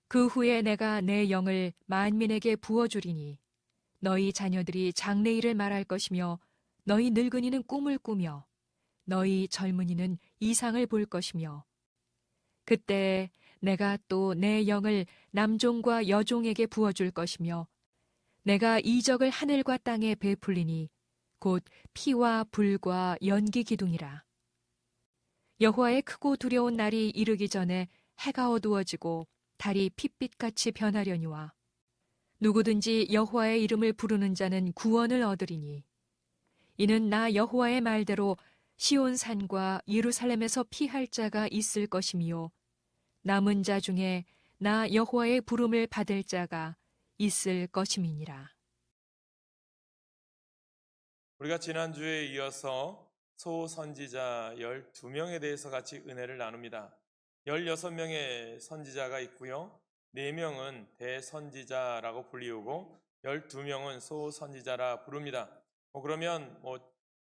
그 후에 내가 내 영을 만민에게 부어주리니 너희 자녀들이 장래일을 말할 것이며 너희 늙은이는 꿈을 꾸며 너희 젊은이는 이상을 볼 것이며 그때 내가 또 내 영을 남종과 여종에게 부어줄 것이며 내가 이적을 하늘과 땅에 베풀리니 곧 피와 불과 연기 기둥이라. 여호와의 크고 두려운 날이 이르기 전에 해가 어두워지고 달이 핏빛같이 변하려니와 누구든지 여호와의 이름을 부르는 자는 구원을 얻으리니 이는 나 여호와의 말대로 시온산과 예루살렘에서 피할 자가 있을 것이미요 남은 자 중에 나 여호와의 부름을 받을 자가 있을 것임이니라. 우리가 지난주에 이어서 소선지자 12명에 대해서 같이 은혜를 나눕니다. 16명의 선지자가 있고요. 4명은 대선지자라고 불리우고 12명은 소선지자라 부릅니다. 그러면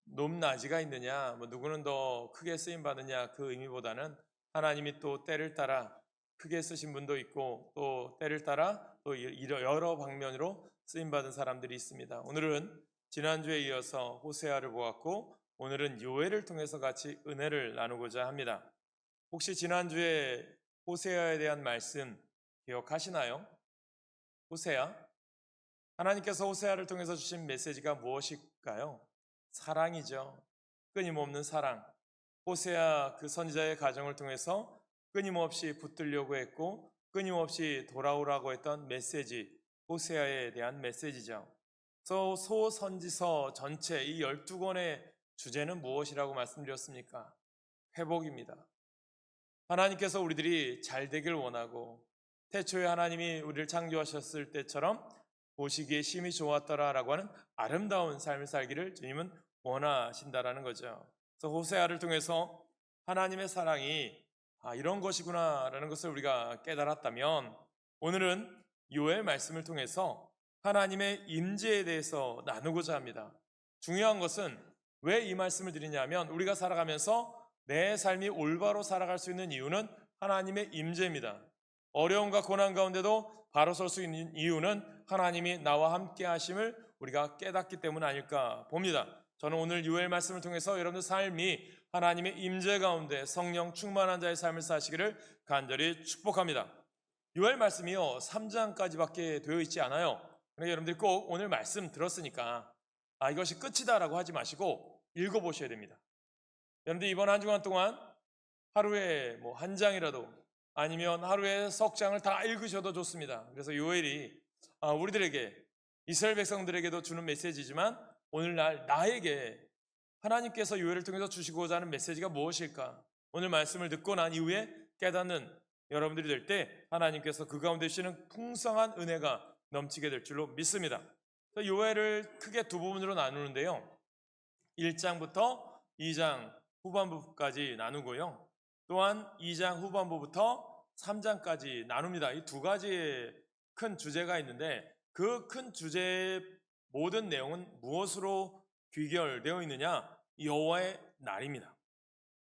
높낮이가 있느냐, 누구는 더 크게 쓰임 받느냐 그 의미보다는 하나님이 또 때를 따라 크게 쓰신 분도 있고 또 때를 따라 또 여러 방면으로 쓰임 받은 사람들이 있습니다. 오늘은 지난주에 이어서 호세아를 보았고 오늘은 요엘을 통해서 같이 은혜를 나누고자 합니다. 혹시 지난주에 호세아에 대한 말씀 기억하시나요? 호세아? 하나님께서 호세아를 통해서 주신 메시지가 무엇일까요? 사랑이죠. 끊임없는 사랑. 호세아 그 선지자의 가정을 통해서 끊임없이 붙들려고 했고 끊임없이 돌아오라고 했던 메시지, 호세아에 대한 메시지죠. 소선지서 전체 이 12권의 주제는 무엇이라고 말씀드렸습니까? 회복입니다. 하나님께서 우리들이 잘 되길 원하고 태초에 하나님이 우리를 창조하셨을 때처럼 보시기에 심히 좋았더라라고 하는 아름다운 삶을 살기를 주님은 원하신다라는 거죠. 그래서 호세아를 통해서 하나님의 사랑이 이런 것이구나라는 것을 우리가 깨달았다면 오늘은 요엘 말씀을 통해서 하나님의 임재에 대해서 나누고자 합니다. 중요한 것은 왜 이 말씀을 드리냐면 우리가 살아가면서 내 삶이 올바로 살아갈 수 있는 이유는 하나님의 임재입니다. 어려움과 고난 가운데도 바로 설 수 있는 이유는 하나님이 나와 함께 하심을 우리가 깨닫기 때문 아닐까 봅니다. 저는 오늘 요엘 말씀을 통해서 여러분들 삶이 하나님의 임재 가운데 성령 충만한 자의 삶을 사시기를 간절히 축복합니다. 요엘 말씀이요 3장까지밖에 되어 있지 않아요. 그러니까 여러분들이 꼭 오늘 말씀 들었으니까 이것이 끝이다라고 하지 마시고 읽어보셔야 됩니다. 여러분들 이번 한 주간 동안 하루에 한 장이라도 아니면 하루에 석 장을 다 읽으셔도 좋습니다. 그래서 요엘이 우리들에게 이스라엘 백성들에게도 주는 메시지지만 오늘날 나에게 하나님께서 요엘을 통해서 주시고자 하는 메시지가 무엇일까? 오늘 말씀을 듣고 난 이후에 깨닫는 여러분들이 될 때 하나님께서 그 가운데 주시는 풍성한 은혜가 넘치게 될 줄로 믿습니다. 요엘을 크게 두 부분으로 나누는데요. 1장부터 2장 후반부까지 나누고요. 또한 2장 후반부부터 3장까지 나눕니다. 이 두 가지의 큰 주제가 있는데 그 큰 주제의 모든 내용은 무엇으로 귀결되어 있느냐? 여호와의 날입니다.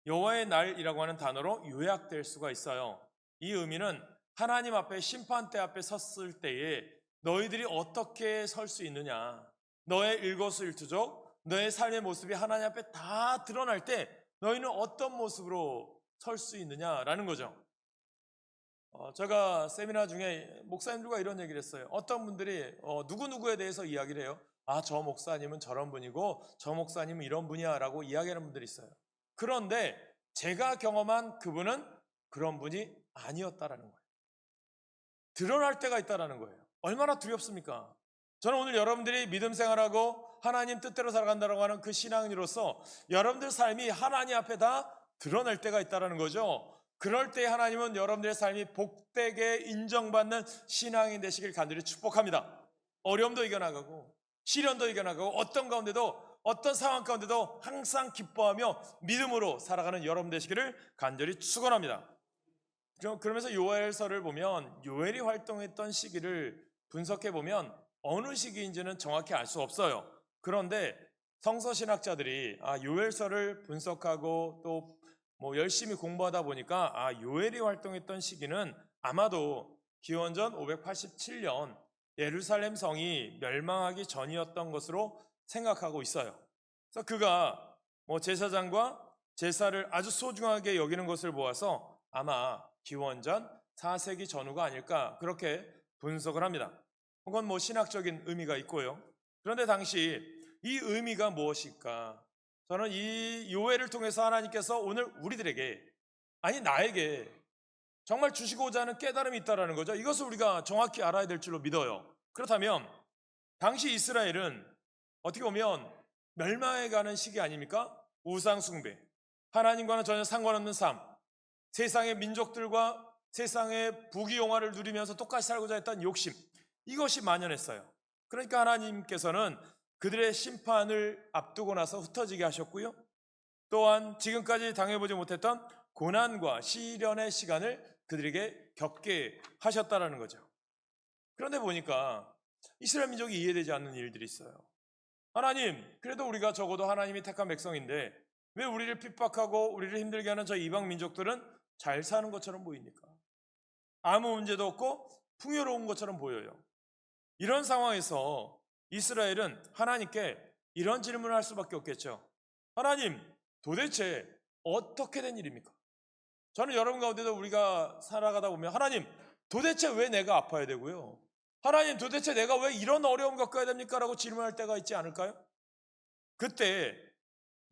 여호와의 날이라고 하는 단어로 요약될 수가 있어요. 이 의미는 하나님 앞에 심판대 앞에 섰을 때에 너희들이 어떻게 설 수 있느냐, 너의 일거수일투족, 너의 삶의 모습이 하나님 앞에 다 드러날 때 너희는 어떤 모습으로 설 수 있느냐라는 거죠. 제가 세미나 중에 목사님들과 이런 얘기를 했어요. 어떤 분들이 누구누구에 대해서 이야기를 해요. 저 목사님은 저런 분이고 저 목사님은 이런 분이야 라고 이야기하는 분들이 있어요. 그런데 제가 경험한 그분은 그런 분이 아니었다라는 거예요. 드러날 때가 있다라는 거예요. 얼마나 두렵습니까? 저는 오늘 여러분들이 믿음 생활하고 하나님 뜻대로 살아간다고 하는 그 신앙인으로서 여러분들 삶이 하나님 앞에 다 드러날 때가 있다라는 거죠. 그럴 때 하나님은 여러분들의 삶이 복되게 인정받는 신앙인 되시길 간절히 축복합니다. 어려움도 이겨나가고 시련도 이겨나가고 어떤 상황 가운데도 항상 기뻐하며 믿음으로 살아가는 여러분 되시기를 간절히 축원합니다. 그러면서 요엘서를 보면 요엘이 활동했던 시기를 분석해 보면 어느 시기인지는 정확히 알 수 없어요. 그런데 성서신학자들이 요엘서를 분석하고 또 열심히 공부하다 보니까 요엘이 활동했던 시기는 아마도 기원전 587년 예루살렘 성이 멸망하기 전이었던 것으로 생각하고 있어요. 그래서 그가 제사장과 제사를 아주 소중하게 여기는 것을 보아서 아마 기원전 4세기 전후가 아닐까 그렇게 분석을 합니다. 그건 신학적인 의미가 있고요. 그런데 당시 이 의미가 무엇일까? 저는 이 요엘을 통해서 하나님께서 오늘 우리들에게, 아니 나에게 정말 주시고자 하는 깨달음이 있다는 거죠. 이것을 우리가 정확히 알아야 될 줄로 믿어요. 그렇다면 당시 이스라엘은 어떻게 보면 멸망해가는 시기 아닙니까? 우상 숭배, 하나님과는 전혀 상관없는 삶, 세상의 민족들과 세상의 부귀영화를 누리면서 똑같이 살고자 했던 욕심, 이것이 만연했어요. 그러니까 하나님께서는 그들의 심판을 앞두고 나서 흩어지게 하셨고요. 또한 지금까지 당해보지 못했던 고난과 시련의 시간을 그들에게 겪게 하셨다라는 거죠. 그런데 보니까 이스라엘 민족이 이해되지 않는 일들이 있어요. 하나님, 그래도 우리가 적어도 하나님이 택한 백성인데 왜 우리를 핍박하고 우리를 힘들게 하는 저 이방 민족들은 잘 사는 것처럼 보입니까? 아무 문제도 없고 풍요로운 것처럼 보여요. 이런 상황에서 이스라엘은 하나님께 이런 질문을 할 수밖에 없겠죠. 하나님, 도대체 어떻게 된 일입니까? 저는 여러분 가운데도 우리가 살아가다 보면 하나님, 도대체 왜 내가 아파야 되고요? 하나님, 도대체 내가 왜 이런 어려움 겪어야 됩니까? 라고 질문할 때가 있지 않을까요? 그때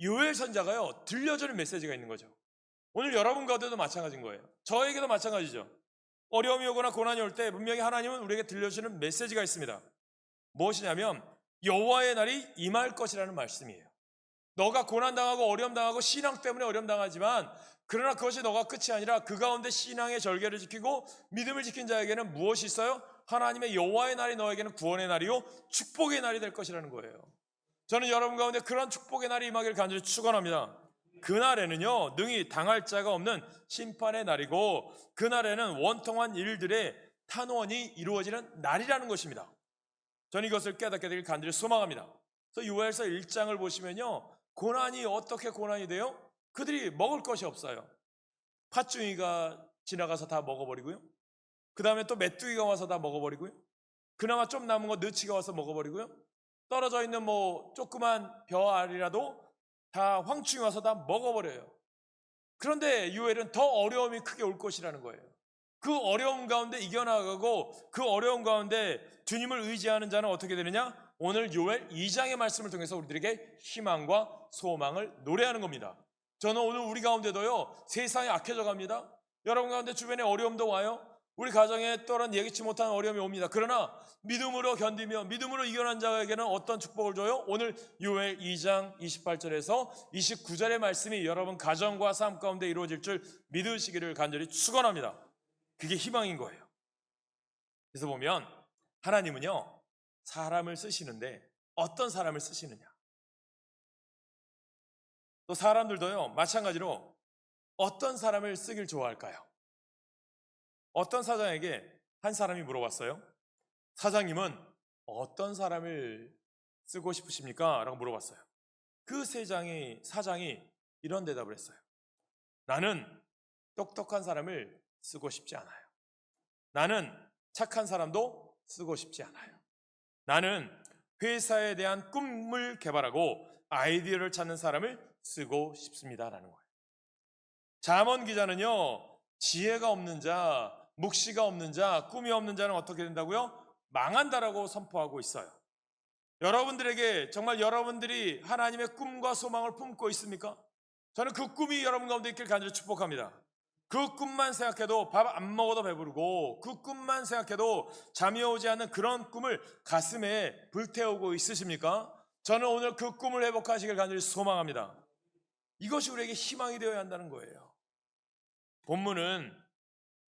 요엘 선자가요, 들려주는 메시지가 있는 거죠. 오늘 여러분 가운데도 마찬가지인 거예요. 저에게도 마찬가지죠. 어려움이 오거나 고난이 올 때 분명히 하나님은 우리에게 들려주는 메시지가 있습니다. 무엇이냐면 여호와의 날이 임할 것이라는 말씀이에요. 너가 고난당하고 어려움당하고 신앙 때문에 어려움당하지만 그러나 그것이 너가 끝이 아니라 그 가운데 신앙의 절개를 지키고 믿음을 지킨 자에게는 무엇이 있어요? 하나님의 여호와의 날이 너에게는 구원의 날이요 축복의 날이 될 것이라는 거예요. 저는 여러분 가운데 그런 축복의 날이 임하기를 간절히 축원합니다. 그날에는요 능히 당할 자가 없는 심판의 날이고 그날에는 원통한 일들의 탄원이 이루어지는 날이라는 것입니다. 저는 이것을 깨닫게 되길 간절히 소망합니다. 그래서 요엘서 1장을 보시면요 고난이 어떻게 고난이 돼요? 그들이 먹을 것이 없어요. 팥중이가 지나가서 다 먹어버리고요. 그 다음에 또 메뚜기가 와서 다 먹어버리고요. 그나마 좀 남은 거 너치가 와서 먹어버리고요. 떨어져 있는 조그만 벼 알이라도 다 황충이 와서 다 먹어버려요. 그런데 요엘은 더 어려움이 크게 올 것이라는 거예요. 그 어려움 가운데 이겨나가고 그 어려움 가운데 주님을 의지하는 자는 어떻게 되느냐? 오늘 요엘 2장의 말씀을 통해서 우리들에게 희망과 소망을 노래하는 겁니다. 저는 오늘 우리 가운데도요 세상이 악해져 갑니다. 여러분 가운데 주변에 어려움도 와요. 우리 가정에 또한 예기치 못한 어려움이 옵니다. 그러나 믿음으로 견디며 믿음으로 이겨낸 자에게는 어떤 축복을 줘요? 오늘 요엘 2장 28절에서 29절의 말씀이 여러분 가정과 삶 가운데 이루어질 줄 믿으시기를 간절히 축원합니다. 그게 희망인 거예요. 그래서 보면 하나님은요 사람을 쓰시는데 어떤 사람을 쓰시느냐, 또 사람들도요 마찬가지로 어떤 사람을 쓰길 좋아할까요? 어떤 사장에게 한 사람이 물어봤어요. 사장님은 어떤 사람을 쓰고 싶으십니까? 라고 물어봤어요. 그 사장이 이런 대답을 했어요. 나는 똑똑한 사람을 쓰고 싶지 않아요. 나는 착한 사람도 쓰고 싶지 않아요. 나는 회사에 대한 꿈을 개발하고 아이디어를 찾는 사람을 쓰고 싶습니다라는 거예요. 잠언 기자는요 지혜가 없는 자, 묵시가 없는 자, 꿈이 없는 자는 어떻게 된다고요? 망한다라고 선포하고 있어요. 여러분들에게 정말 여러분들이 하나님의 꿈과 소망을 품고 있습니까? 저는 그 꿈이 여러분 가운데 있길 간절히 축복합니다. 그 꿈만 생각해도 밥 안 먹어도 배부르고 그 꿈만 생각해도 잠이 오지 않는 그런 꿈을 가슴에 불태우고 있으십니까? 저는 오늘 그 꿈을 회복하시길 간절히 소망합니다. 이것이 우리에게 희망이 되어야 한다는 거예요. 본문은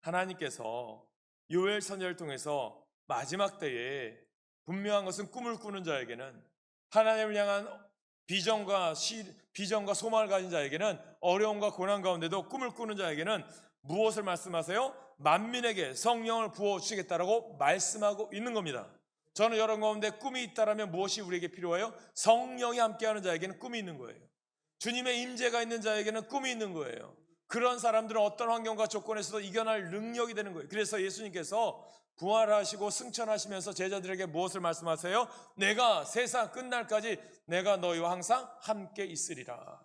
하나님께서 요엘 선지자를 통해서 마지막 때에 분명한 것은 꿈을 꾸는 자에게는 하나님을 향한 비전과 소망을 가진 자에게는 어려움과 고난 가운데도 꿈을 꾸는 자에게는 무엇을 말씀하세요? 만민에게 성령을 부어주시겠다라고 말씀하고 있는 겁니다. 저는 여러분 가운데 꿈이 있다라면 무엇이 우리에게 필요해요? 성령이 함께하는 자에게는 꿈이 있는 거예요. 주님의 임재가 있는 자에게는 꿈이 있는 거예요. 그런 사람들은 어떤 환경과 조건에서도 이겨낼 능력이 되는 거예요. 그래서 예수님께서 부활하시고 승천하시면서 제자들에게 무엇을 말씀하세요? 내가 세상 끝날까지 내가 너희와 항상 함께 있으리라.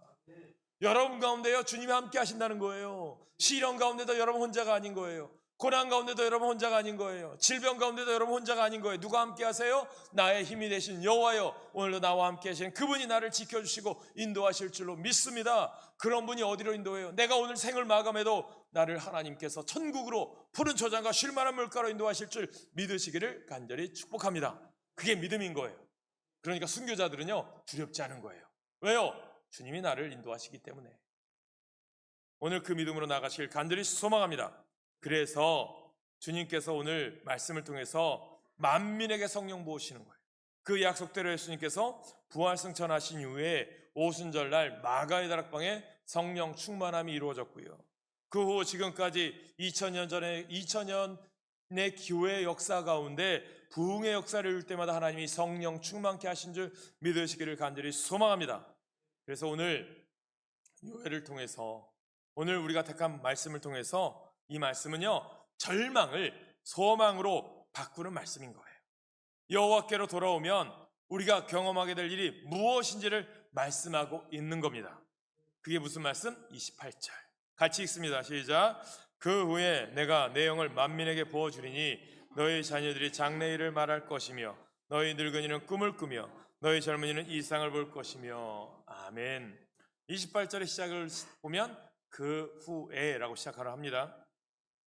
여러분 가운데요, 주님이 함께 하신다는 거예요. 시련 가운데도 여러분 혼자가 아닌 거예요. 고난 가운데도 여러분 혼자가 아닌 거예요. 질병 가운데도 여러분 혼자가 아닌 거예요. 누가 함께 하세요? 나의 힘이 되신 여호와여, 오늘도 나와 함께 하시는 그분이 나를 지켜주시고 인도하실 줄로 믿습니다. 그런 분이 어디로 인도해요? 내가 오늘 생을 마감해도 나를 하나님께서 천국으로 푸른 초장과 쉴만한 물가로 인도하실 줄 믿으시기를 간절히 축복합니다. 그게 믿음인 거예요. 그러니까 순교자들은요, 두렵지 않은 거예요. 왜요? 주님이 나를 인도하시기 때문에. 오늘 그 믿음으로 나가시길 간절히 소망합니다. 그래서 주님께서 오늘 말씀을 통해서 만민에게 성령 부으시는 거예요. 그 약속대로 예수님께서 부활승천하신 이후에 오순절날 마가의 다락방에 성령 충만함이 이루어졌고요. 그 후 지금까지 2000년의 교회 역사 가운데 부흥의 역사를 이룰 때마다 하나님이 성령 충만케 하신 줄 믿으시기를 간절히 소망합니다. 그래서 오늘 요회를 통해서, 오늘 우리가 택한 말씀을 통해서 이 말씀은요, 절망을 소망으로 바꾸는 말씀인 거예요. 여호와께로 돌아오면 우리가 경험하게 될 일이 무엇인지를 말씀하고 있는 겁니다. 그게 무슨 말씀? 28절 같이 읽습니다. 시작. 그 후에 내가 내 영을 만민에게 부어주리니 너희 자녀들이 장래일을 말할 것이며 너희 늙은이는 꿈을 꾸며 너희 젊은이는 이상을 볼 것이며. 아멘. 28절의 시작을 보면 그 후에라고 시작하려 합니다.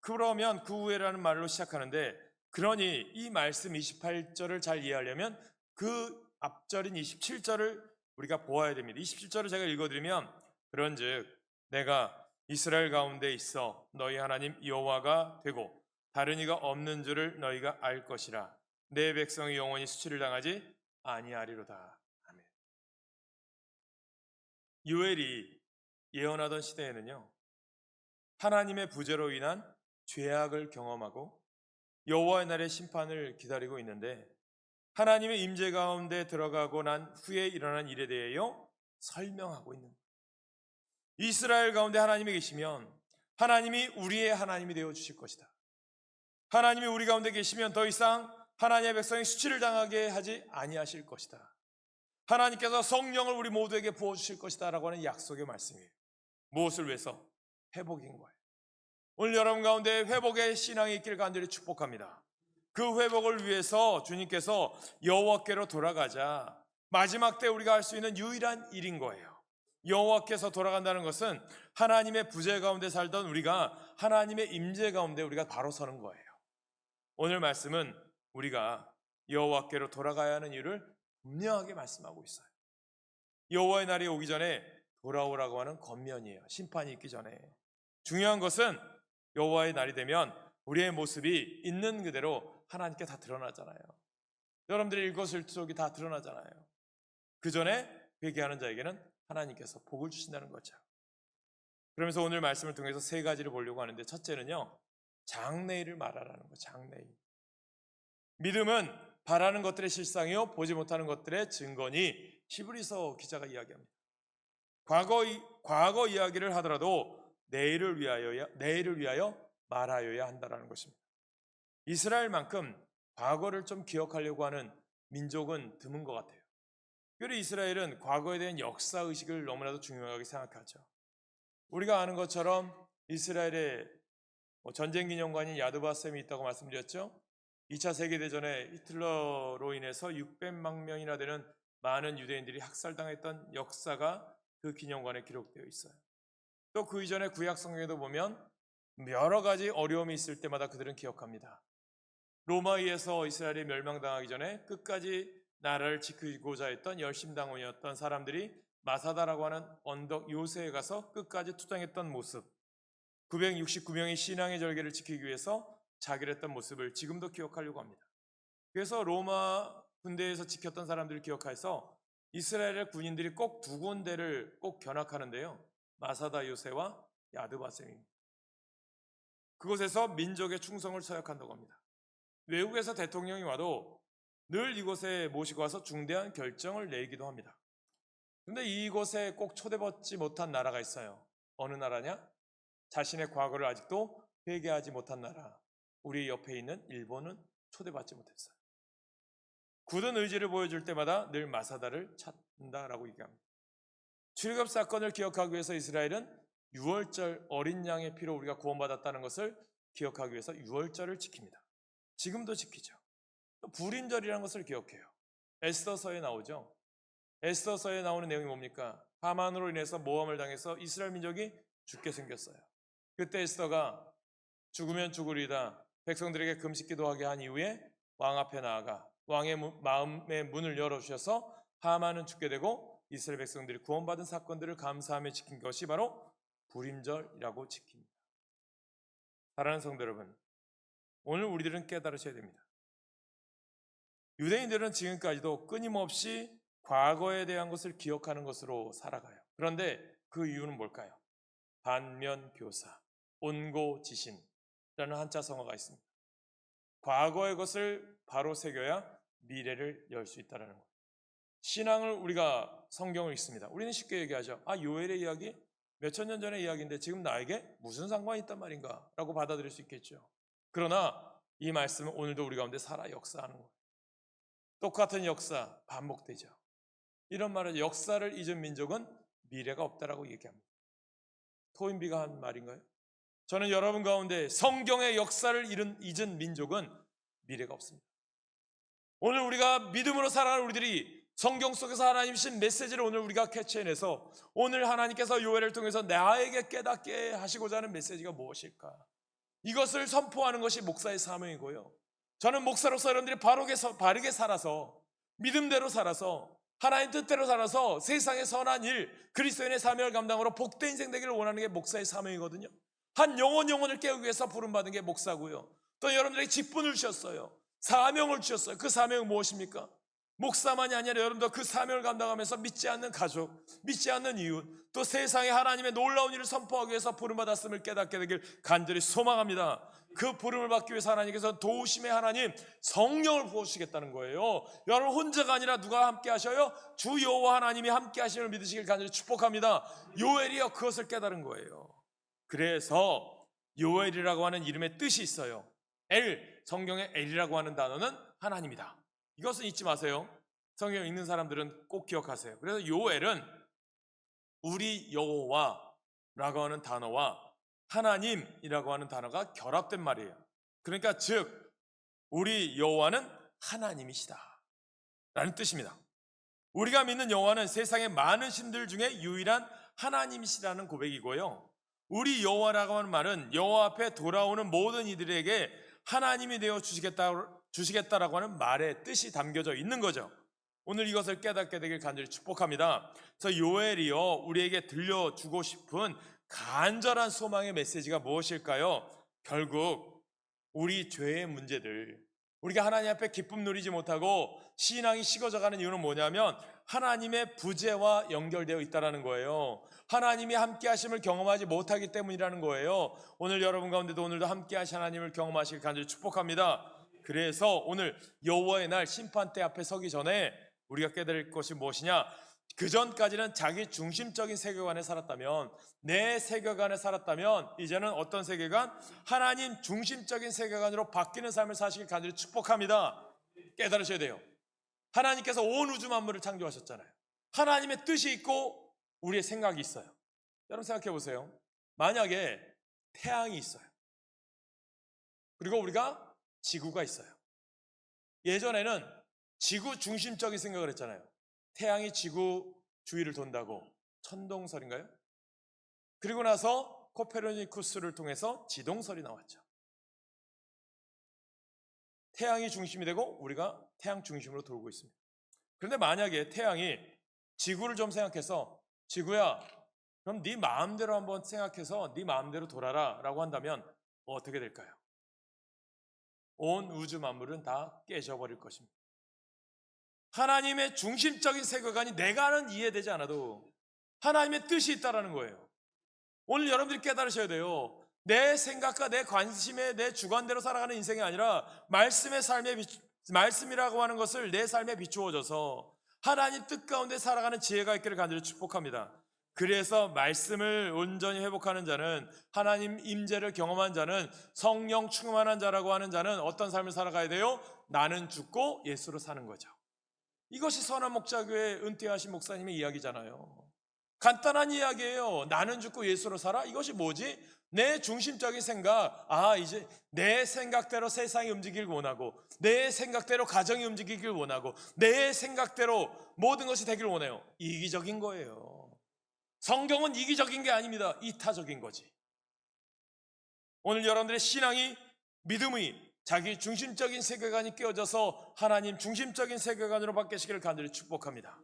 그러면 그 후에라는 말로 시작하는데, 그러니 이 말씀 28절을 잘 이해하려면 그 앞절인 27절을 우리가 보아야 됩니다. 27절을 제가 읽어드리면, 그런즉 내가 이스라엘 가운데 있어 너희 하나님 여호와가 되고 다른 이가 없는 줄을 너희가 알 것이라. 내 백성이 영원히 수치를 당하지 아니하리로다. 아멘. 요엘이 예언하던 시대에는요, 하나님의 부재로 인한 죄악을 경험하고 여호와의 날의 심판을 기다리고 있는데, 하나님의 임재 가운데 들어가고 난 후에 일어난 일에 대하여 설명하고 있는 거예요. 이스라엘 가운데 하나님이 계시면 하나님이 우리의 하나님이 되어 주실 것이다. 하나님이 우리 가운데 계시면 더 이상 하나님의 백성이 수치를 당하게 하지 아니하실 것이다. 하나님께서 성령을 우리 모두에게 부어주실 것이다 라고 하는 약속의 말씀이에요. 무엇을 위해서? 회복인 거예요. 오늘 여러분 가운데 회복의 신앙이 있기를 간절히 축복합니다. 그 회복을 위해서 주님께서 여호와께로 돌아가자, 마지막 때 우리가 할 수 있는 유일한 일인 거예요. 여호와께서 돌아간다는 것은 하나님의 부재 가운데 살던 우리가 하나님의 임재 가운데 우리가 바로 서는 거예요. 오늘 말씀은 우리가 여호와께로 돌아가야 하는 이유를 분명하게 말씀하고 있어요. 여호와의 날이 오기 전에 돌아오라고 하는 권면이에요. 심판이 있기 전에. 중요한 것은 여호와의 날이 되면 우리의 모습이 있는 그대로 하나님께 다 드러나잖아요. 여러분들의 일거수일투족이 다 드러나잖아요. 그 전에 회개하는 자에게는 하나님께서 복을 주신다는 거죠. 그러면서 오늘 말씀을 통해서 세 가지를 보려고 하는데, 첫째는요, 장래일을 말하라는 거예요. 장래일. 믿음은 바라는 것들의 실상이요 보지 못하는 것들의 증거니, 히브리서 기자가 이야기합니다. 과거 이야기를 하더라도 내일을 위하여 말하여야 한다는 것입니다. 이스라엘만큼 과거를 좀 기억하려고 하는 민족은 드문 것 같아요. 그리고 이스라엘은 과거에 대한 역사의식을 너무나도 중요하게 생각하죠. 우리가 아는 것처럼 이스라엘에 전쟁기념관인 야드바셈이 있다고 말씀드렸죠. 2차 세계대전에 히틀러로 인해서 600만 명이나 되는 많은 유대인들이 학살당했던 역사가 그 기념관에 기록되어 있어요. 또 그 이전에 구약성경에도 보면 여러 가지 어려움이 있을 때마다 그들은 기억합니다. 로마에 의해서 이스라엘이 멸망당하기 전에 끝까지 나라를 지키고자 했던 열심당원이었던 사람들이 마사다라고 하는 언덕 요새에 가서 끝까지 투쟁했던 모습, 969명의 신앙의 절개를 지키기 위해서 자기를 했던 모습을 지금도 기억하려고 합니다. 그래서 로마 군대에서 지켰던 사람들을 기억해서 이스라엘의 군인들이 꼭 두 군데를 꼭 견학하는데요, 마사다 요새와 야드바셈입니다. 그곳에서 민족의 충성을 서약한다고 합니다. 외국에서 대통령이 와도 늘 이곳에 모시고 와서 중대한 결정을 내기도 합니다. 그런데 이곳에 꼭 초대받지 못한 나라가 있어요. 어느 나라냐? 자신의 과거를 아직도 회개하지 못한 나라. 우리 옆에 있는 일본은 초대받지 못했어요. 굳은 의지를 보여줄 때마다 늘 마사다를 찾는다라고 얘기합니다. 출애굽 사건을 기억하기 위해서 이스라엘은 유월절 어린 양의 피로 우리가 구원받았다는 것을 기억하기 위해서 유월절을 지킵니다. 지금도 지키죠. 불임절이라는 것을 기억해요. 에스더서에 나오죠. 에스더서에 나오는 내용이 뭡니까? 하만으로 인해서 모함을 당해서 이스라엘 민족이 죽게 생겼어요. 그때 에스더가 죽으면 죽으리다 백성들에게 금식 기도하게 한 이후에 왕 앞에 나아가 왕의 마음의 문을 열어주셔서 하만은 죽게 되고 이스라엘 백성들이 구원받은 사건들을 감사하며 지킨 것이 바로 불임절이라고 지킵니다. 사랑하는 성도 여러분, 오늘 우리들은 깨달으셔야 됩니다. 유대인들은 지금까지도 끊임없이 과거에 대한 것을 기억하는 것으로 살아가요. 그런데 그 이유는 뭘까요? 반면교사, 온고지신이라는 한자 성어가 있습니다. 과거의 것을 바로 새겨야 미래를 열 수 있다는 거예요. 신앙을 우리가 성경을 읽습니다. 우리는 쉽게 얘기하죠. 요엘의 이야기? 몇천 년 전의 이야기인데 지금 나에게 무슨 상관이 있단 말인가? 라고 받아들일 수 있겠죠. 그러나 이 말씀은 오늘도 우리 가운데 살아 역사하는 거예요. 똑같은 역사 반복되죠. 이런 말을 역사를 잊은 민족은 미래가 없다라고 얘기합니다. 토인비가 한 말인가요? 저는 여러분 가운데 성경의 역사를 잊은 민족은 미래가 없습니다. 오늘 우리가 믿음으로 살아가는 우리들이 성경 속에서 하나님 주신 메시지를 오늘 우리가 캐치해내서 오늘 하나님께서 요엘을 통해서 나에게 깨닫게 하시고자 하는 메시지가 무엇일까? 이것을 선포하는 것이 목사의 사명이고요. 저는 목사로서 여러분들이 바르게 살아서 믿음대로 살아서 하나님 뜻대로 살아서 세상의 선한 일, 그리스도인의 사명을 감당으로 복된 인생 되기를 원하는 게 목사의 사명이거든요. 한 영혼을 깨우기 위해서 부름받은 게 목사고요. 또 여러분들에게 직분을 주셨어요. 사명을 주셨어요. 그 사명은 무엇입니까? 목사만이 아니라 여러분도 그 사명을 감당하면서 믿지 않는 가족, 믿지 않는 이웃, 또 세상에 하나님의 놀라운 일을 선포하기 위해서 부름받았음을 깨닫게 되길 간절히 소망합니다. 그 부름을 받기 위해서 하나님께서 도우심의 하나님 성령을 부어주시겠다는 거예요. 여러분 혼자가 아니라 누가 함께 하셔요? 주 여호와 하나님이 함께 하심을 믿으시길 간절히 축복합니다. 요엘이요 그것을 깨달은 거예요. 그래서 요엘이라고 하는 이름의 뜻이 있어요. 성경의 엘이라고 하는 단어는 하나님이다. 이것은 잊지 마세요. 성경 읽는 사람들은 꼭 기억하세요. 그래서 요엘은 우리 여호와라고 하는 단어와 하나님이라고 하는 단어가 결합된 말이에요. 그러니까 즉 우리 여호와는 하나님이시다 라는 뜻입니다. 우리가 믿는 여호와는 세상의 많은 신들 중에 유일한 하나님이시라는 고백이고요. 우리 여호와라고 하는 말은 여호와 앞에 돌아오는 모든 이들에게 하나님이 되어 주시겠다라고 하는 말의 뜻이 담겨져 있는 거죠. 오늘 이것을 깨닫게 되길 간절히 축복합니다. 그래서 요엘이요 우리에게 들려주고 싶은 간절한 소망의 메시지가 무엇일까요? 결국 우리 죄의 문제들, 우리가 하나님 앞에 기쁨 누리지 못하고 신앙이 식어져가는 이유는 뭐냐면 하나님의 부재와 연결되어 있다는 거예요. 하나님이 함께 하심을 경험하지 못하기 때문이라는 거예요. 오늘 여러분 가운데도 오늘도 함께 하신 하나님을 경험하시길 간절히 축복합니다. 그래서 오늘 여호와의 날 심판대 앞에 서기 전에 우리가 깨달을 것이 무엇이냐? 그 전까지는 자기 중심적인 세계관에 살았다면, 내 세계관에 살았다면 이제는 어떤 세계관? 하나님 중심적인 세계관으로 바뀌는 삶을 사시길 간절히 축복합니다. 깨달으셔야 돼요. 하나님께서 온 우주 만물을 창조하셨잖아요. 하나님의 뜻이 있고 우리의 생각이 있어요. 여러분 생각해 보세요. 만약에 태양이 있어요. 그리고 우리가 지구가 있어요. 예전에는 지구 중심적인 생각을 했잖아요. 태양이 지구 주위를 돈다고. 천동설인가요? 그리고 나서 코페르니쿠스를 통해서 지동설이 나왔죠. 태양이 중심이 되고 우리가 태양 중심으로 돌고 있습니다. 그런데 만약에 태양이 지구를 좀 생각해서 지구야 그럼 네 마음대로 한번 생각해서 네 마음대로 돌아라 라고 한다면 어떻게 될까요? 온 우주 만물은 다 깨져버릴 것입니다. 하나님의 중심적인 세계관이 내가 하는 이해되지 않아도 하나님의 뜻이 있다는 거예요. 오늘 여러분들이 깨달으셔야 돼요. 내 생각과 내 관심에 내 주관대로 살아가는 인생이 아니라 말씀이라고 하는 것을 내 삶에 비추어져서 하나님 뜻 가운데 살아가는 지혜가 있기를 간절히 축복합니다. 그래서 말씀을 온전히 회복하는 자는, 하나님 임재를 경험한 자는, 성령 충만한 자라고 하는 자는 어떤 삶을 살아가야 돼요? 나는 죽고 예수로 사는 거죠. 이것이 선한 목자교회 은퇴하신 목사님의 이야기잖아요. 간단한 이야기예요. 나는 죽고 예수로 살아? 이것이 뭐지? 내 중심적인 생각, 이제 내 생각대로 세상이 움직이길 원하고, 내 생각대로 가정이 움직이길 원하고, 내 생각대로 모든 것이 되길 원해요. 이기적인 거예요. 성경은 이기적인 게 아닙니다. 이타적인 거지. 오늘 여러분들의 신앙이, 믿음이 자기 중심적인 세계관이 깨어져서 하나님 중심적인 세계관으로 바뀌시기를 간절히 축복합니다.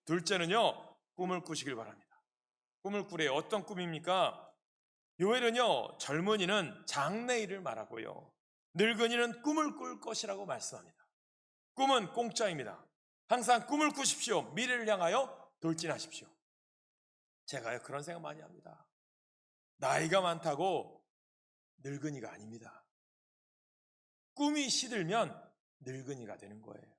둘째는요, 꿈을 꾸시길 바랍니다. 꿈을 꾸래요. 어떤 꿈입니까? 요엘은요, 젊은이는 장래일을 말하고요, 늙은이는 꿈을 꿀 것이라고 말씀합니다. 꿈은 공짜입니다. 항상 꿈을 꾸십시오. 미래를 향하여 돌진하십시오. 제가요, 그런 생각 많이 합니다. 나이가 많다고 늙은이가 아닙니다. 꿈이 시들면 늙은이가 되는 거예요.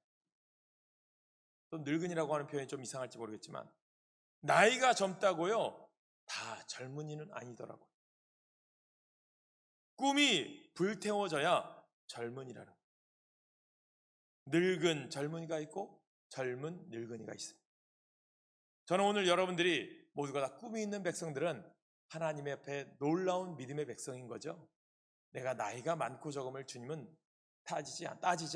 또 늙은이라고 하는 표현이 좀 이상할지 모르겠지만, 나이가 젊다고요, 다 젊은이는 아니더라고요. 꿈이 불태워져야 젊은이라는 거예요. 늙은 젊은이가 있고 젊은 늙은이가 있습니다. 저는 오늘 여러분들이 모두가 다 꿈이 있는 백성들은 하나님의 앞에 놀라운 믿음의 백성인 거죠. 내가 나이가 많고 적음을 주님은 따지지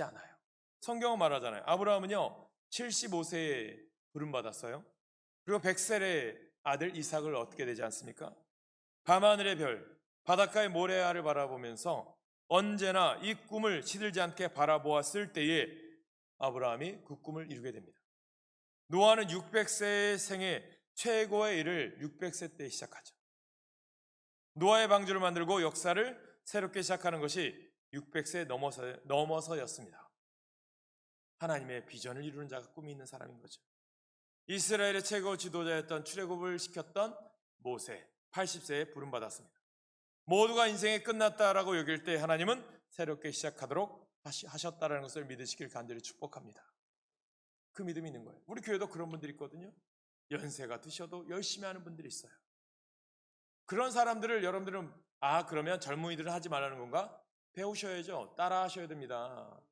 않아요. 성경은 말하잖아요. 아브라함은요, 75세에 부름받았어요. 그리고 백셀의 아들 이삭을 얻게 되지 않습니까? 밤하늘의 별, 바닷가의 모래알을 바라보면서 언제나 이 꿈을 시들지 않게 바라보았을 때에 아브라함이 그 꿈을 이루게 됩니다. 노아는 600세의 생애 최고의 일을 600세 때 시작하죠. 노아의 방주를 만들고 역사를 새롭게 시작하는 것이 600세 넘어서였습니다. 하나님의 비전을 이루는 자가 꿈이 있는 사람인 거죠. 이스라엘의 최고 지도자였던 출애굽을 시켰던 모세, 80세에 부름받았습니다. 모두가 인생이 끝났다라고 여길 때 하나님은 새롭게 시작하도록 하셨다라는 것을 믿으시길 간절히 축복합니다. 그 믿음이 있는 거예요. 우리 교회도 그런 분들이 있거든요. 연세가 드셔도 열심히 하는 분들이 있어요. 그런 사람들을 여러분들은 그러면 젊은이들은 하지 말라는 건가? 배우셔야죠. 따라 하셔야 됩니다.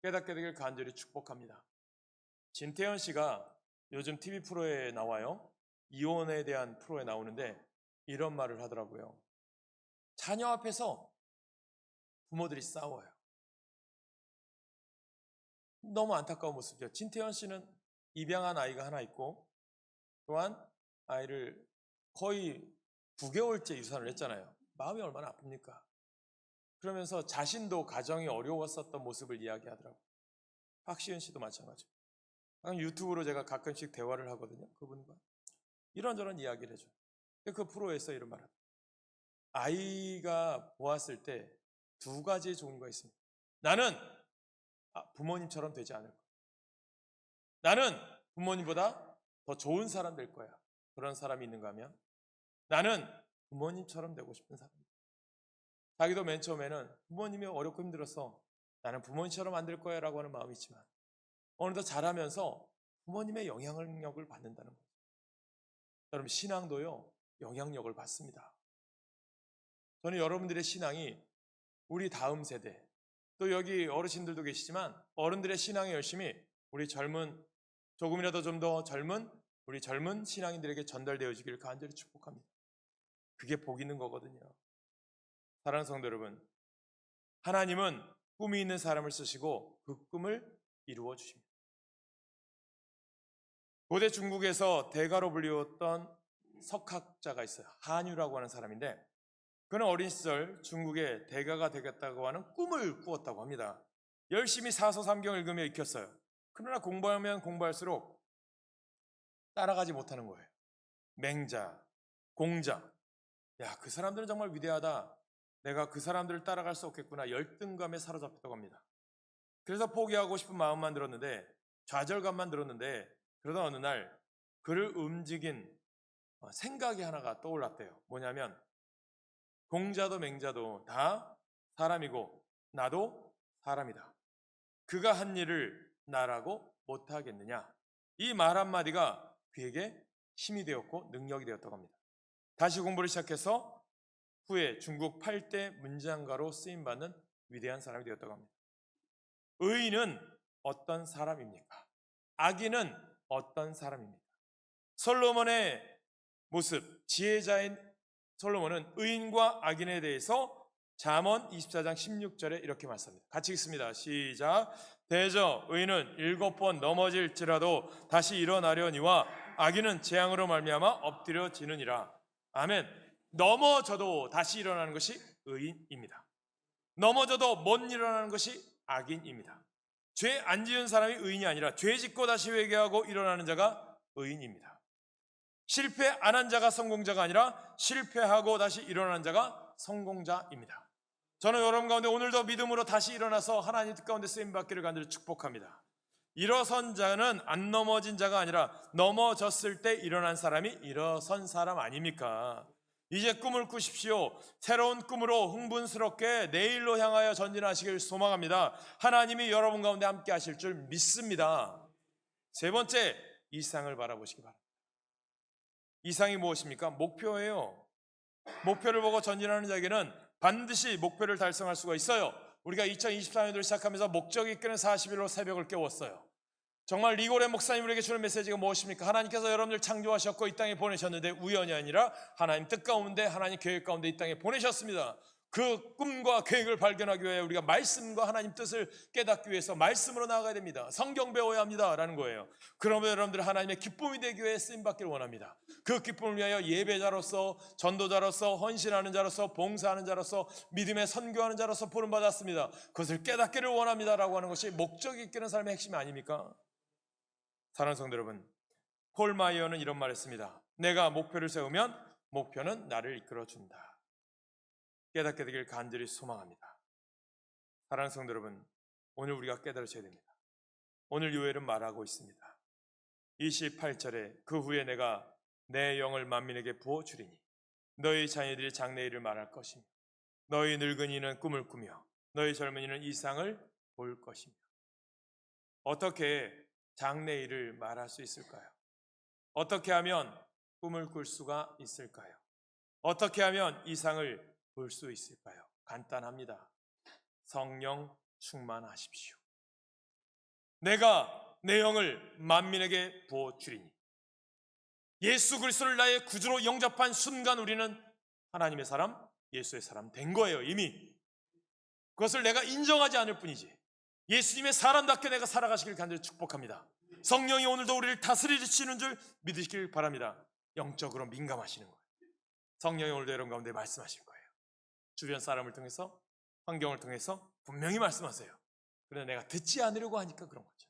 깨닫게 되길 간절히 축복합니다. 진태현 씨가 요즘 TV 프로에 나와요. 이혼에 대한 프로에 나오는데 이런 말을 하더라고요. 자녀 앞에서 부모들이 싸워요. 너무 안타까운 모습이죠. 진태현 씨는 입양한 아이가 하나 있고, 또한 아이를 거의 9개월째 유산을 했잖아요. 마음이 얼마나 아픕니까? 그러면서 자신도 가정이 어려웠었던 모습을 이야기하더라고요. 박시은 씨도 마찬가지고. 유튜브로 제가 가끔씩 대화를 하거든요. 그분과 이런저런 이야기를 해줘요. 그 프로에서 이런 말을 합니다. 아이가 보았을 때 두 가지의 종류가 있습니다. 나는 부모님처럼 되지 않을 거야. 나는 부모님보다 더 좋은 사람 될 거야. 그런 사람이 있는가 하면, 나는 부모님처럼 되고 싶은 사람이야. 자기도 맨 처음에는 부모님이 어렵고 힘들어서 나는 부모님처럼 안 될 거야 라고 하는 마음이 있지만, 어느덧 자라면서 부모님의 영향력을 받는다는 거예요. 여러분, 신앙도요, 영향력을 받습니다. 저는 여러분들의 신앙이 우리 다음 세대, 또 여기 어르신들도 계시지만 어른들의 신앙의 열심이 우리 조금이라도 좀 더 젊은 우리 젊은 신앙인들에게 전달되어지기를 간절히 축복합니다. 그게 복 있는 거거든요. 사랑하는 성도 여러분, 하나님은 꿈이 있는 사람을 쓰시고 그 꿈을 이루어 주십니다. 고대 중국에서 대가로 불리웠던 석학자가 있어요. 한유라고 하는 사람인데, 그는 어린 시절 중국의 대가가 되겠다고 하는 꿈을 꾸었다고 합니다. 열심히 사서삼경 읽으며 익혔어요. 그러나 공부하면 공부할수록 따라가지 못하는 거예요. 맹자, 공자, 그 사람들은 정말 위대하다. 내가 그 사람들을 따라갈 수 없겠구나. 열등감에 사로잡혔다고 합니다. 그래서 포기하고 싶은 마음만 들었는데, 좌절감만 들었는데, 그러다 어느 날 그를 움직인 생각이 하나가 떠올랐대요. 뭐냐면, 공자도 맹자도 다 사람이고 나도 사람이다. 그가 한 일을 나라고 못하겠느냐. 이 말 한마디가 그에게 힘이 되었고 능력이 되었다고 합니다. 다시 공부를 시작해서 후에 중국 8대 문장가로 쓰임받는 위대한 사람이 되었다고 합니다. 의인은 어떤 사람입니까? 악인은 어떤 사람입니까? 솔로몬의 모습, 지혜자인 솔로몬은 의인과 악인에 대해서 잠언 24장 16절에 이렇게 말씀합니다. 같이 읽습니다. 시작. 대저 의인은 7번 넘어질지라도 다시 일어나려니와 악인은 재앙으로 말미암아 엎드려지느니라. 아멘. 넘어져도 다시 일어나는 것이 의인입니다. 넘어져도 못 일어나는 것이 악인입니다. 죄 안 지은 사람이 의인이 아니라 죄 짓고 다시 회개하고 일어나는 자가 의인입니다. 실패 안 한 자가 성공자가 아니라 실패하고 다시 일어나는 자가 성공자입니다. 저는 여러분 가운데 오늘도 믿음으로 다시 일어나서 하나님 뜻 가운데 쓰임받기를 간절히 축복합니다. 일어선 자는 안 넘어진 자가 아니라 넘어졌을 때 일어난 사람이 일어선 사람 아닙니까? 이제 꿈을 꾸십시오. 새로운 꿈으로 흥분스럽게 내일로 향하여 전진하시길 소망합니다. 하나님이 여러분 가운데 함께 하실 줄 믿습니다. 세 번째, 이상을 바라보시기 바랍니다. 이상이 무엇입니까? 목표예요. 목표를 보고 전진하는 자에게는 반드시 목표를 달성할 수가 있어요. 우리가 2024년도를 시작하면서 목적이 이끄는 40일로 새벽을 깨웠어요. 정말 리고레 목사님 우리에게 주는 메시지가 무엇입니까? 하나님께서 여러분들 창조하셨고 이 땅에 보내셨는데 우연이 아니라 하나님 뜻 가운데 하나님 계획 가운데 이 땅에 보내셨습니다. 그 꿈과 계획을 발견하기 위해 우리가 말씀과 하나님 뜻을 깨닫기 위해서 말씀으로 나아가야 됩니다. 성경 배워야 합니다라는 거예요. 그러면 여러분들 하나님의 기쁨이 되기 위해 쓰임받기를 원합니다. 그 기쁨을 위하여 예배자로서, 전도자로서, 헌신하는 자로서, 봉사하는 자로서, 믿음의 선교하는 자로서 부름받았습니다. 그것을 깨닫기를 원합니다라고 하는 것이 목적이 이끄는 삶의 핵심이 아닙니까? 사랑하는 성도 여러분, 폴 마이어는 이런 말을 했습니다. 내가 목표를 세우면 목표는 나를 이끌어준다. 깨닫게 되길 간절히 소망합니다. 사랑하는 성도 여러분, 오늘 우리가 깨달으셔야 됩니다. 오늘 요엘은 말하고 있습니다. 28절에 그 후에 내가 내 영을 만민에게 부어주리니 너희 자녀들이 장래일을 말할 것이며 너희 늙은이는 꿈을 꾸며 너희 젊은이는 이상을 볼 것이며. 어떻게 장래일을 말할 수 있을까요? 어떻게 하면 꿈을 꿀 수가 있을까요? 어떻게 하면 이상을 볼 수 있을까요? 간단합니다. 성령 충만하십시오. 내가 내 영을 만민에게 부어주리니. 예수 그리스도를 나의 구주로 영접한 순간 우리는 하나님의 사람, 예수의 사람 된 거예요. 이미. 그것을 내가 인정하지 않을 뿐이지. 예수님의 사람답게 내가 살아가시길 간절히 축복합니다. 성령이 오늘도 우리를 다스리시는 줄 믿으시길 바랍니다. 영적으로 민감하시는 거예요. 성령이 오늘도 여러분 가운데 말씀하실 거예요. 주변 사람을 통해서, 환경을 통해서 분명히 말씀하세요. 그런데 내가 듣지 않으려고 하니까 그런 거죠.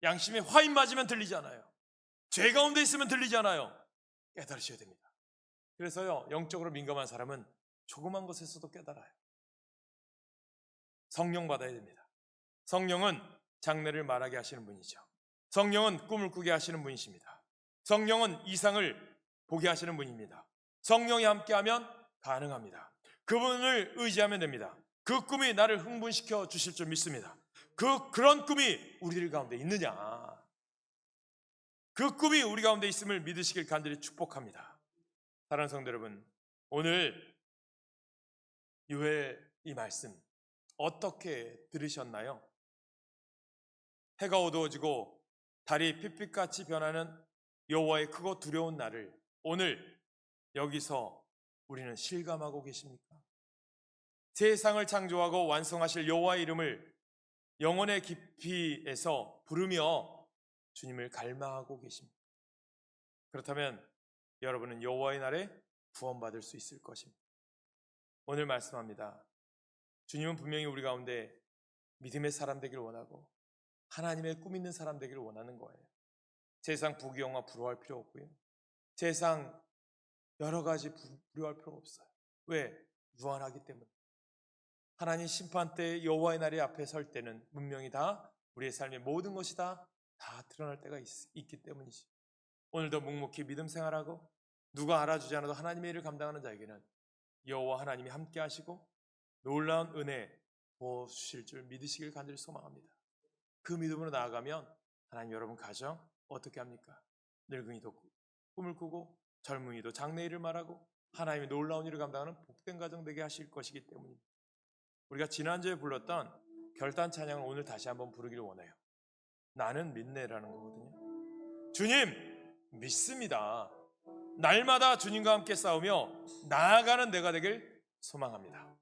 양심에 화인 맞으면 들리지 않아요. 죄 가운데 있으면 들리지 않아요. 깨달으셔야 됩니다. 그래서요, 영적으로 민감한 사람은 조그만 것에서도 깨달아요. 성령 받아야 됩니다. 성령은 장래를 말하게 하시는 분이죠. 성령은 꿈을 꾸게 하시는 분이십니다. 성령은 이상을 보게 하시는 분입니다. 성령이 함께하면 가능합니다. 그분을 의지하면 됩니다. 그 꿈이 나를 흥분시켜 주실 줄 믿습니다. 그런 꿈이 우리들 가운데 있느냐? 그 꿈이 우리 가운데 있음을 믿으시길 간절히 축복합니다. 사랑하는 성도 여러분, 오늘 요엘 이 말씀 어떻게 들으셨나요? 해가 어두워지고 달이 핏빛같이 변하는 여호와의 크고 두려운 날을 오늘 여기서 우리는 실감하고 계십니까? 세상을 창조하고 완성하실 여호와의 이름을 영혼의 깊이에서 부르며 주님을 갈망하고 계십니다. 그렇다면 여러분은 여호와의 날에 구원받을 수 있을 것입니다. 오늘 말씀합니다. 주님은 분명히 우리 가운데 믿음의 사람 되기를 원하고 하나님의 꿈 있는 사람 되기를 원하는 거예요. 세상 부귀영화 부러워할 필요 없고요. 세상 여러 가지 부러워할 필요가 없어요. 왜? 무한하기 때문에. 하나님 심판 때 여호와의 날이 앞에 설 때는 분명히 다 우리의 삶의 모든 것이 다 드러날 때가 있기 때문이지. 오늘도 묵묵히 믿음 생활하고 누가 알아주지 않아도 하나님의 일을 감당하는 자에게는 여호와 하나님이 함께 하시고 놀라운 은혜 부어주실 줄 믿으시길 간절히 소망합니다. 그 믿음으로 나아가면 하나님 여러분 가정 어떻게 합니까? 늙은이도 꿈을 꾸고 젊은이도 장래일을 말하고 하나님의 놀라운 일을 감당하는 복된 가정 되게 하실 것이기 때문입니다. 우리가 지난주에 불렀던 결단 찬양을 오늘 다시 한번 부르기를 원해요. 나는 믿네라는 거거든요. 주님 믿습니다. 날마다 주님과 함께 싸우며 나아가는 내가 되길 소망합니다.